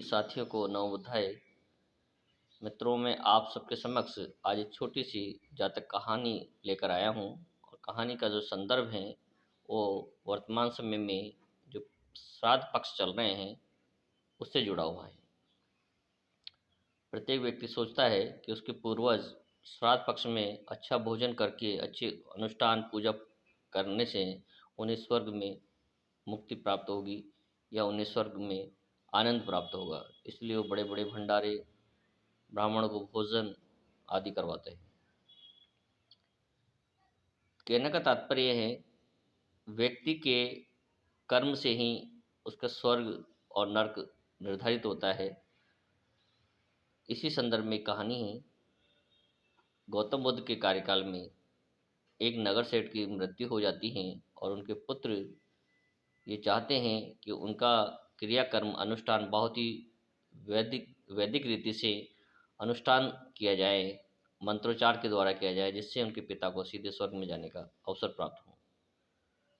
साथियों को नवोदय मित्रों में आप सबके समक्ष आज एक छोटी सी जातक कहानी लेकर आया हूँ। और कहानी का जो संदर्भ है वो वर्तमान समय में जो श्राद्ध पक्ष चल रहे हैं उससे जुड़ा हुआ है। प्रत्येक व्यक्ति सोचता है कि उसके पूर्वज श्राद्ध पक्ष में अच्छा भोजन करके अच्छे अनुष्ठान पूजा करने से उन्हें स्वर्ग में मुक्ति प्राप्त होगी या उन्हें स्वर्ग में आनंद प्राप्त होगा, इसलिए वो बड़े बड़े भंडारे ब्राह्मण को भोजन आदि करवाते हैं। कहने का तात्पर्य है व्यक्ति के कर्म से ही उसका स्वर्ग और नरक निर्धारित होता है। इसी संदर्भ में कहानी है। गौतम बुद्ध के कार्यकाल में एक नगर सेठ की मृत्यु हो जाती है और उनके पुत्र ये चाहते हैं कि उनका क्रियाकर्म अनुष्ठान बहुत ही वैदिक रीति से अनुष्ठान किया जाए, मंत्रोच्चार के द्वारा किया जाए, जिससे उनके पिता को सीधे स्वर्ग में जाने का अवसर प्राप्त हो।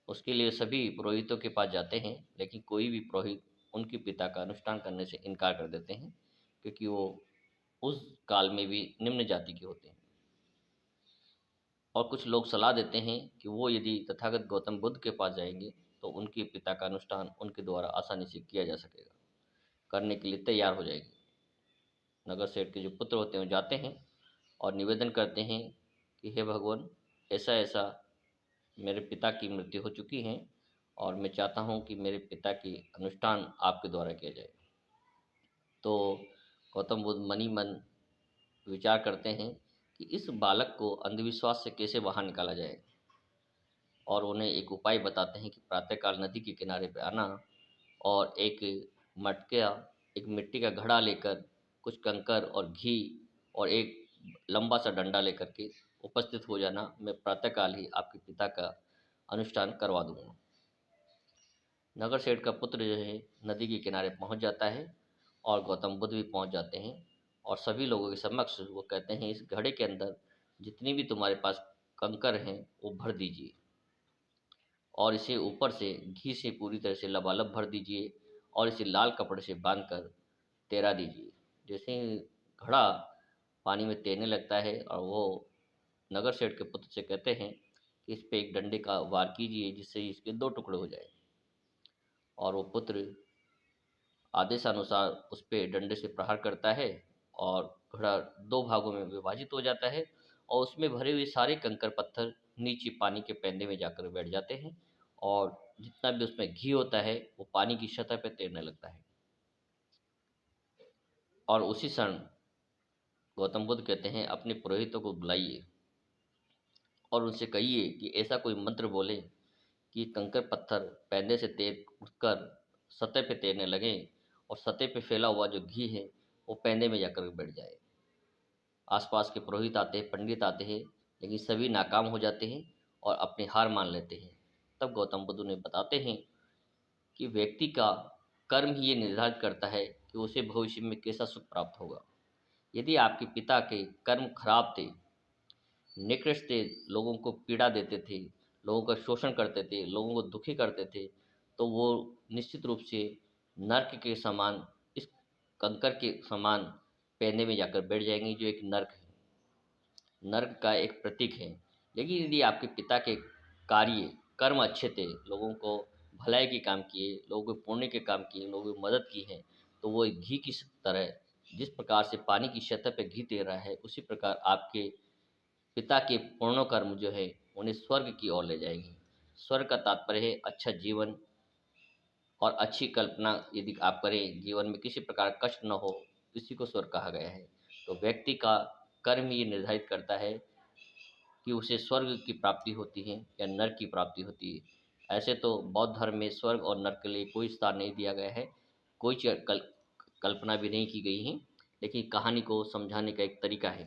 उसके लिए सभी पुरोहितों के पास जाते हैं, लेकिन कोई भी पुरोहित उनके पिता का अनुष्ठान करने से इनकार कर देते हैं, क्योंकि वो उस काल में भी निम्न जाति के होते हैं। और कुछ लोग सलाह देते हैं कि वो यदि तथागत गौतम बुद्ध के पास जाएंगे तो उनके पिता का अनुष्ठान उनके द्वारा आसानी से किया जा सकेगा, करने के लिए तैयार हो जाएंगे। नगर सेठ के जो पुत्र होते हैं वो जाते हैं और निवेदन करते हैं कि हे भगवान, ऐसा ऐसा मेरे पिता की मृत्यु हो चुकी है और मैं चाहता हूँ कि मेरे पिता की अनुष्ठान आपके द्वारा किया जाए। तो गौतम बुद्ध मनी मन विचार करते हैं कि इस बालक को अंधविश्वास से कैसे बाहर निकाला जाए, और उन्हें एक उपाय बताते हैं कि प्रातःकाल नदी के किनारे पर आना और एक मटका, एक मिट्टी का घड़ा लेकर कुछ कंकर और घी और एक लंबा सा डंडा लेकर के उपस्थित हो जाना। मैं प्रातःकाल ही आपके पिता का अनुष्ठान करवा दूंगा। नगर सेठ का पुत्र जो है नदी के किनारे पहुंच जाता है और गौतम बुद्ध भी पहुंच जाते हैं और सभी लोगों के समक्ष वो कहते हैं इस घड़े के अंदर जितनी भी तुम्हारे पास कंकर हैं वो भर दीजिए और इसे ऊपर से घी से पूरी तरह से लबालब भर दीजिए और इसे लाल कपड़े से बांधकर तैरा दीजिए। जैसे ही घड़ा पानी में तैरने लगता है और वो नगर सेठ के पुत्र से कहते हैं कि इस पे एक डंडे का वार कीजिए जिससे इसके दो टुकड़े हो जाए। और वो पुत्र आदेशानुसार उस पे डंडे से प्रहार करता है और घड़ा दो भागों में विभाजित हो जाता है और उसमें भरे हुए सारे कंकर पत्थर नीचे पानी के पैंदे में जाकर बैठ जाते हैं और जितना भी उसमें घी होता है वो पानी की सतह पर तैरने लगता है। और उसी क्षण गौतम बुद्ध कहते हैं अपने पुरोहितों को बुलाइए और उनसे कहिए कि ऐसा कोई मंत्र बोले कि कंकर पत्थर पैंदे से तैर उठकर सतह पे तैरने लगे और सतह पे फैला हुआ जो घी है वो पैंदे में जाकर बैठ जाए। आसपास के पुरोहित आते हैं, पंडित आते हैं, लेकिन सभी नाकाम हो जाते हैं और अपनी हार मान लेते हैं। तब गौतम बुद्ध उन्हें बताते हैं कि व्यक्ति का कर्म ही ये निर्धारित करता है कि उसे भविष्य में कैसा सुख प्राप्त होगा। यदि आपके पिता के कर्म खराब थे, निकृष्ट थे, लोगों को पीड़ा देते थे, लोगों का शोषण करते थे, लोगों को दुखी करते थे, तो वो निश्चित रूप से नर्क के समान, इस कंकर के समान पैने में जाकर बैठ जाएंगे, जो एक नर्क है, नर्क का एक प्रतीक है। लेकिन यदि आपके पिता के कार्य कर्म अच्छे थे, लोगों को भलाई के काम किए, लोगों के पुण्य के काम किए, लोगों की मदद की है, तो वो एक घी की तरह, जिस प्रकार से पानी की सतह पर घी तैर रहा है, उसी प्रकार आपके पिता के पूर्ण कर्म जो है उन्हें स्वर्ग की ओर ले जाएगी। स्वर्ग का तात्पर्य है अच्छा जीवन और अच्छी कल्पना यदि आप करें, जीवन में किसी प्रकार का कष्ट न हो, इसी को स्वर्ग कहा गया है। तो व्यक्ति का कर्म ये निर्धारित करता है कि उसे स्वर्ग की प्राप्ति होती है या नरक की प्राप्ति होती है। ऐसे तो बौद्ध धर्म में स्वर्ग और नरक के लिए कोई स्थान नहीं दिया गया है, कोई कल्पना भी नहीं की गई है, लेकिन कहानी को समझाने का एक तरीका है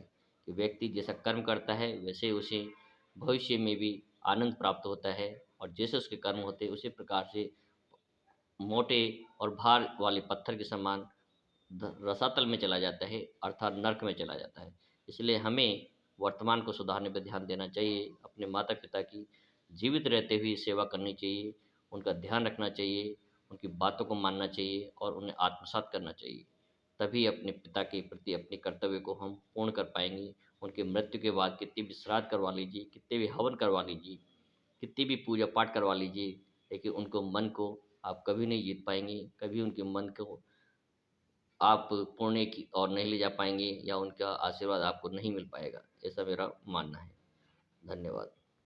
कि व्यक्ति जैसा कर्म करता है वैसे उसे भविष्य में भी आनंद प्राप्त होता है, और जैसे उसके कर्म होते हैं उसी प्रकार से मोटे और भार वाले पत्थर के समान रसातल में चला जाता है, अर्थात नर्क में चला जाता है। इसलिए हमें वर्तमान को सुधारने पर ध्यान देना चाहिए, अपने माता पिता की जीवित रहते हुए सेवा करनी चाहिए, उनका ध्यान रखना चाहिए, उनकी बातों को मानना चाहिए और उन्हें आत्मसात करना चाहिए। तभी अपने पिता के प्रति अपने कर्तव्य को हम पूर्ण कर पाएँगे। उनकी मृत्यु के बाद कितनी भी श्राद्ध करवा लीजिए, कितने भी हवन करवा लीजिए, कितनी भी पूजा पाठ करवा लीजिए, लेकिन उनको मन को आप कभी नहीं जीत पाएँगे, कभी उनके मन को आप पुण्य की ओर नहीं ले जा पाएँगे या उनका आशीर्वाद आपको नहीं मिल पाएगा। ऐसा मेरा मानना है। धन्यवाद।